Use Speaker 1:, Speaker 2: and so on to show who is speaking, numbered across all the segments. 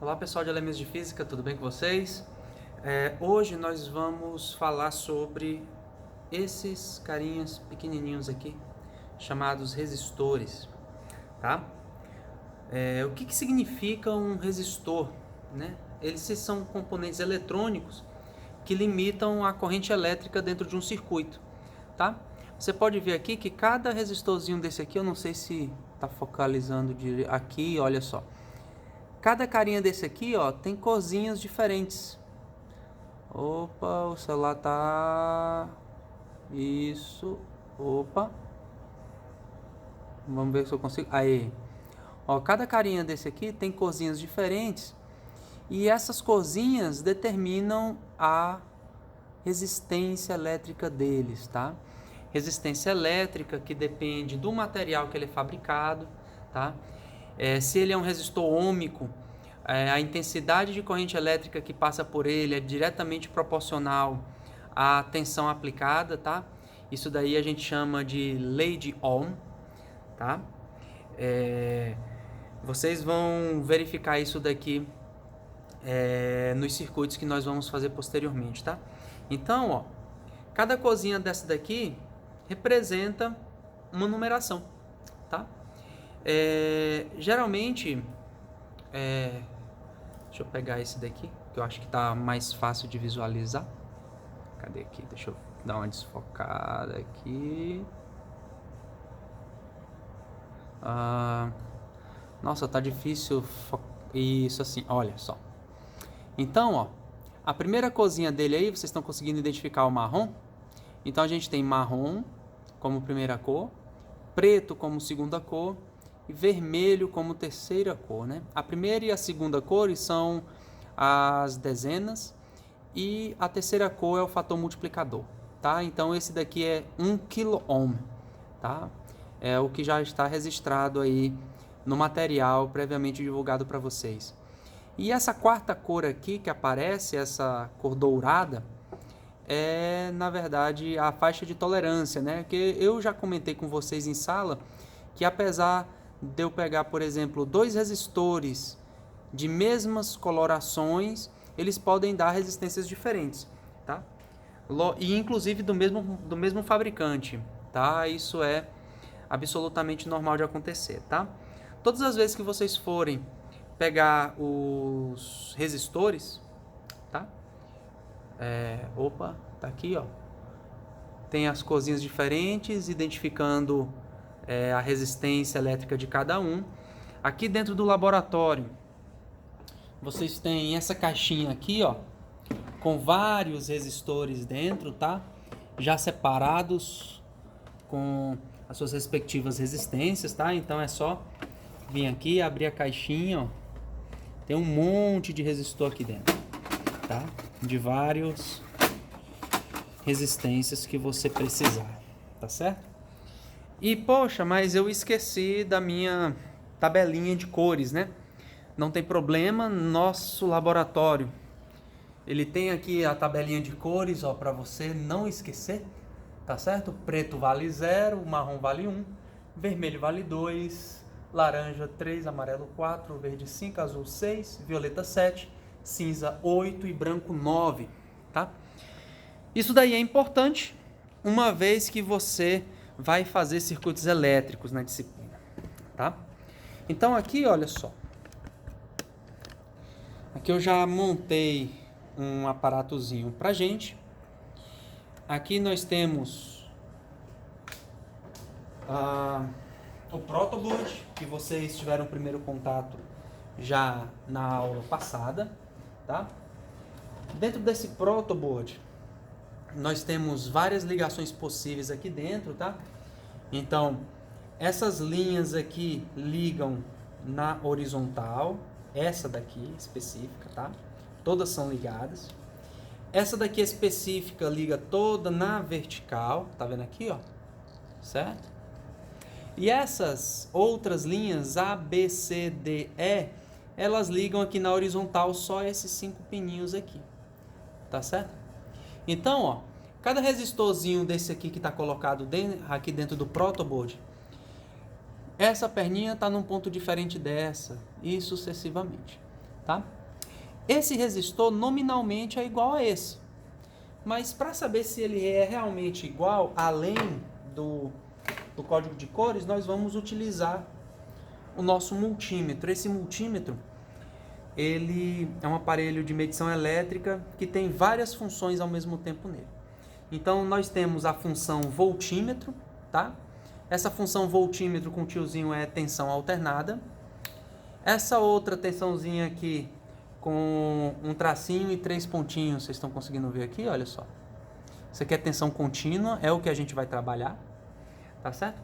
Speaker 1: Olá pessoal de Elementos de Física, tudo bem com vocês? Hoje nós vamos falar sobre esses carinhas pequenininhos aqui, chamados resistores, tá? O que significa um resistor, né? Eles são componentes eletrônicos que limitam a corrente elétrica dentro de um circuito, tá? Você pode ver aqui que cada resistorzinho desse aqui, eu não sei se está focalizando aqui, olha só. Cada carinha desse aqui, ó, tem corzinhas diferentes. Opa, o celular tá... Isso. Opa. Vamos ver se eu consigo... Aí. Ó, cada carinha desse aqui tem corzinhas diferentes. E essas corzinhas determinam a resistência elétrica deles, tá? Resistência elétrica que depende do material que ele é fabricado, tá? Se ele é um resistor ôhmico, a intensidade de corrente elétrica que passa por ele é diretamente proporcional à tensão aplicada, tá? Isso daí a gente chama de lei de Ohm, tá? Vocês vão verificar isso daqui nos circuitos que nós vamos fazer posteriormente, tá? Então, ó, cada cozinha dessa daqui representa uma numeração, tá? Geralmente, deixa eu pegar esse daqui, que eu acho que tá mais fácil de visualizar. Cadê aqui? Deixa eu dar uma desfocada aqui. Nossa, tá difícil. Isso assim, olha só. Então, ó, a primeira corzinha dele aí, vocês estão conseguindo identificar o marrom? Então a gente tem marrom como primeira cor, preto como segunda cor e vermelho como terceira cor, né? A primeira e a segunda cores são as dezenas e a terceira cor é o fator multiplicador, tá? Então esse daqui é 1 kΩ, tá? É o que já está registrado aí no material previamente divulgado para vocês. E essa quarta cor aqui que aparece, essa cor dourada, é, na verdade, a faixa de tolerância, né? Que eu já comentei com vocês em sala que apesar de eu pegar, por exemplo, dois resistores de mesmas colorações, eles podem dar resistências diferentes, tá? E inclusive do mesmo fabricante, tá? Isso é absolutamente normal de acontecer, tá? Todas as vezes que vocês forem pegar os resistores, tá? Opa, tá aqui, ó. Tem as corzinhas diferentes, identificando a resistência elétrica de cada um. Aqui dentro do laboratório, vocês têm essa caixinha aqui, ó, com vários resistores dentro, tá? Já separados com as suas respectivas resistências, tá? Então é só vir aqui, abrir a caixinha, ó. Tem um monte de resistor aqui dentro, tá? De várias resistências que você precisar, tá certo? E poxa, mas eu esqueci da minha tabelinha de cores, né? Não tem problema, nosso laboratório ele tem aqui a tabelinha de cores, ó, para você não esquecer, tá certo? Preto vale 0, marrom vale 1, vermelho vale 2, laranja 3, amarelo 4, verde 5, azul 6, violeta 7, cinza 8 e branco 9, tá? Isso daí é importante, uma vez que você vai fazer circuitos elétricos na disciplina, tá? Então aqui, olha só. Aqui eu já montei um aparatozinho pra gente. Aqui nós temos o protoboard, que vocês tiveram o primeiro contato já na aula passada, tá? Dentro desse protoboard, nós temos várias ligações possíveis aqui dentro, tá? Então, essas linhas aqui ligam na horizontal, essa daqui específica, tá? Todas são ligadas. Essa daqui específica liga toda na vertical, tá vendo aqui, ó? Certo? E essas outras linhas A, B, C, D, E, elas ligam aqui na horizontal só esses 5 pininhos aqui, tá certo? Então, ó, cada resistorzinho desse aqui que está colocado aqui dentro do protoboard, essa perninha está num ponto diferente dessa, e sucessivamente, tá? Esse resistor nominalmente é igual a esse. Mas para saber se ele é realmente igual, além do código de cores, nós vamos utilizar o nosso multímetro. Esse multímetro, ele é um aparelho de medição elétrica que tem várias funções ao mesmo tempo nele. Então, nós temos a função voltímetro, tá? Essa função voltímetro com o tiozinho é tensão alternada. Essa outra tensãozinha aqui com um tracinho e 3 pontinhos, vocês estão conseguindo ver aqui? Olha só. Isso aqui é tensão contínua, é o que a gente vai trabalhar, tá certo?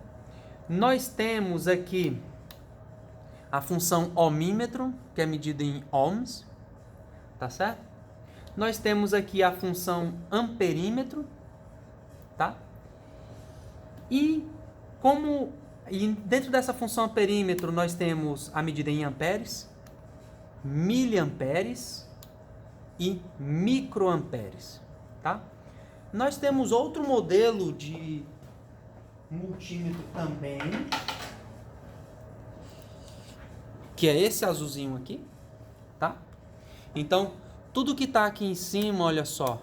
Speaker 1: Nós temos aqui a função ohmímetro, que é medida em ohms, tá certo? Nós temos aqui a função amperímetro, tá? E dentro dessa função amperímetro nós temos a medida em amperes, miliamperes e microamperes, tá? Nós temos outro modelo de multímetro também, que é esse azulzinho aqui, tá? Então, tudo que está aqui em cima, olha só,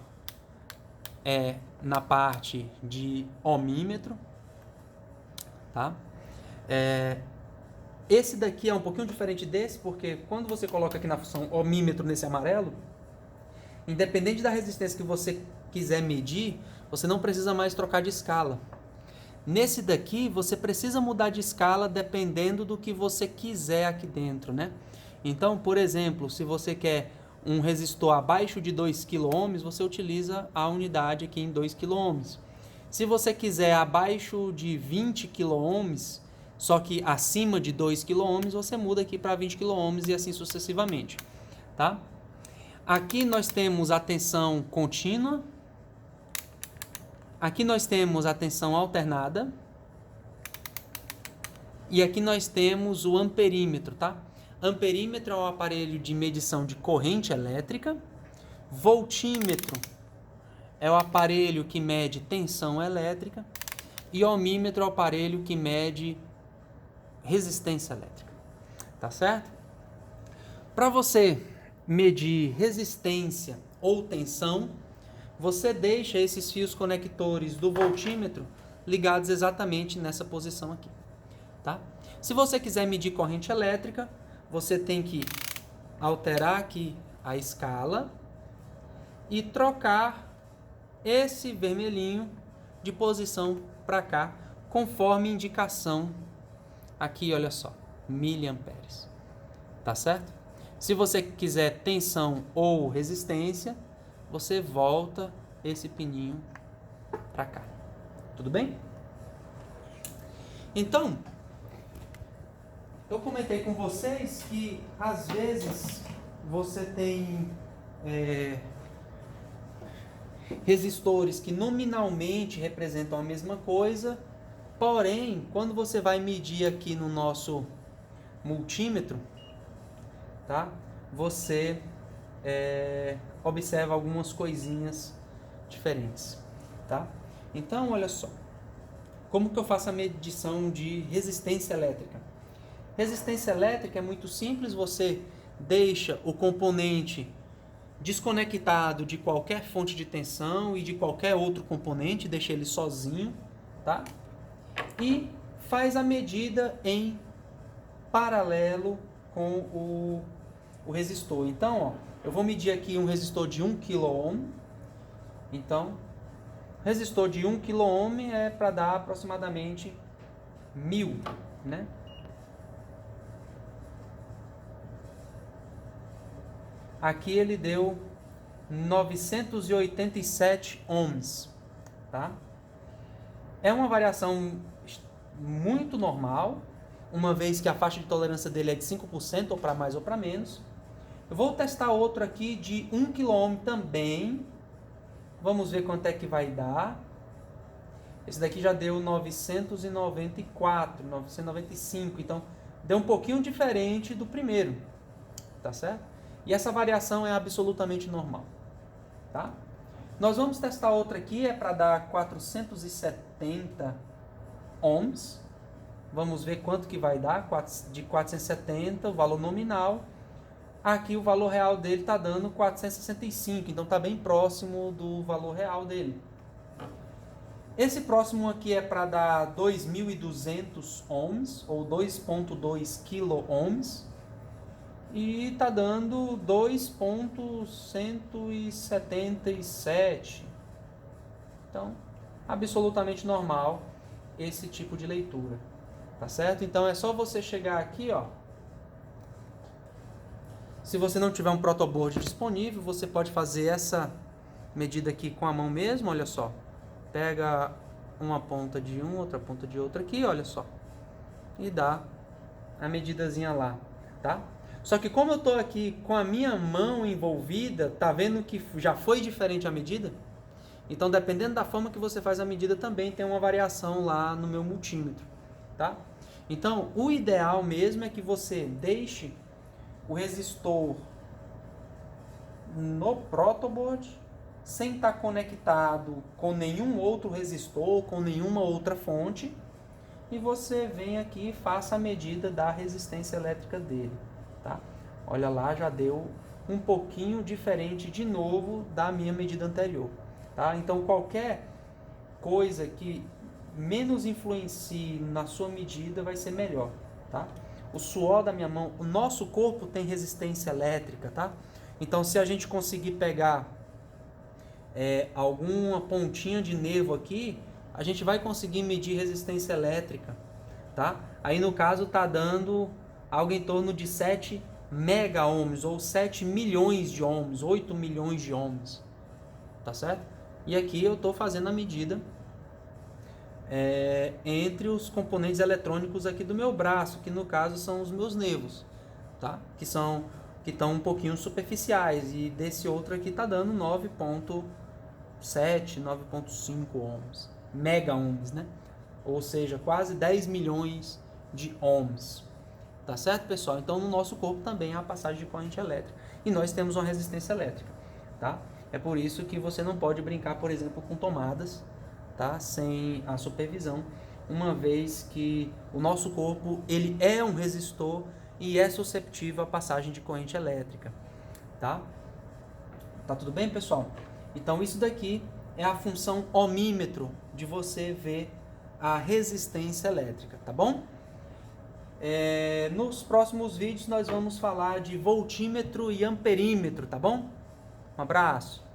Speaker 1: é na parte de ohmímetro, tá? Esse daqui é um pouquinho diferente desse, porque quando você coloca aqui na função ohmímetro nesse amarelo, independente da resistência que você quiser medir, você não precisa mais trocar de escala. Nesse daqui, você precisa mudar de escala dependendo do que você quiser aqui dentro, né? Então, por exemplo, se você quer um resistor abaixo de 2 kΩ, você utiliza a unidade aqui em 2 kΩ. Se você quiser abaixo de 20 kΩ, só que acima de 2 kΩ, você muda aqui para 20 kΩ e assim sucessivamente, tá? Aqui nós temos a tensão contínua. Aqui nós temos a tensão alternada. E aqui nós temos o amperímetro, tá? Amperímetro é um aparelho de medição de corrente elétrica. Voltímetro é o aparelho que mede tensão elétrica. E ohmímetro é o aparelho que mede resistência elétrica. Tá certo? Para você medir resistência ou tensão, você deixa esses fios conectores do voltímetro ligados exatamente nessa posição aqui, tá? Se você quiser medir corrente elétrica, você tem que alterar aqui a escala e trocar esse vermelhinho de posição para cá, conforme indicação aqui, olha só, miliamperes, tá certo? Se você quiser tensão ou resistência, você volta esse pininho para cá. Tudo bem? Então, eu comentei com vocês que às vezes você tem resistores que nominalmente representam a mesma coisa, porém, quando você vai medir aqui no nosso multímetro, tá? Você observa algumas coisinhas diferentes, tá? Então, olha só. Como que eu faço a medição de resistência elétrica? Resistência elétrica é muito simples, você deixa o componente desconectado de qualquer fonte de tensão e de qualquer outro componente, deixa ele sozinho, tá? E faz a medida em paralelo com o resistor. Então, ó, eu vou medir aqui um resistor de 1 kΩ. Então, resistor de 1 kΩ é para dar aproximadamente 1000, né? Aqui ele deu 987 ohms, tá? É uma variação muito normal, uma vez que a faixa de tolerância dele é de 5%, ou para mais ou para menos. Eu vou testar outro aqui de 1 kΩ também. Vamos ver quanto é que vai dar. Esse daqui já deu 994, 995. Então, deu um pouquinho diferente do primeiro. Tá certo? E essa variação é absolutamente normal. Tá? Nós vamos testar outra aqui, é para dar 470 ohms. Vamos ver quanto que vai dar. De 470, o valor nominal, Aqui o valor real dele está dando 465, então está bem próximo do valor real dele. Esse próximo aqui é para dar 2.200 ohms, ou 2.2 kilo-ohms, e está dando 2.177. Então, absolutamente normal esse tipo de leitura, tá certo? Então é só você chegar aqui, ó. Se você não tiver um protoboard disponível, você pode fazer essa medida aqui com a mão mesmo, olha só. Pega uma ponta de um, outra ponta de outra aqui, olha só. E dá a medidazinha lá, tá? Só que como eu tô aqui com a minha mão envolvida, tá vendo que já foi diferente a medida? Então, dependendo da forma que você faz a medida, também tem uma variação lá no meu multímetro, tá? Então, o ideal mesmo é que você deixe o resistor no protoboard, sem estar conectado com nenhum outro resistor, com nenhuma outra fonte, e você vem aqui e faça a medida da resistência elétrica dele, tá? Olha lá, já deu um pouquinho diferente de novo da minha medida anterior, tá? Então, qualquer coisa que menos influencie na sua medida vai ser melhor, tá? O suor da minha mão, o nosso corpo tem resistência elétrica, tá? Então, se a gente conseguir pegar alguma pontinha de nervo aqui, a gente vai conseguir medir resistência elétrica, tá? Aí, no caso, tá dando algo em torno de 7 mega ohms, ou 7 milhões de ohms, 8 milhões de ohms, tá certo? E aqui eu estou fazendo a medida entre os componentes eletrônicos aqui do meu braço, que no caso são os meus nervos, tá? Que estão um pouquinho superficiais, e desse outro aqui está dando 9.7, 9.5 ohms, mega ohms, né? Ou seja, quase 10 milhões de ohms, tá certo, pessoal? Então, no nosso corpo também há a passagem de corrente elétrica, e nós temos uma resistência elétrica, tá? É por isso que você não pode brincar, por exemplo, com tomadas, tá? Sem a supervisão, uma vez que o nosso corpo ele é um resistor e é susceptível à passagem de corrente elétrica, tá? Tá tudo bem, pessoal? Então isso daqui é a função ohmímetro, de você ver a resistência elétrica, tá bom? Nos próximos vídeos nós vamos falar de voltímetro e amperímetro, tá bom? Um abraço!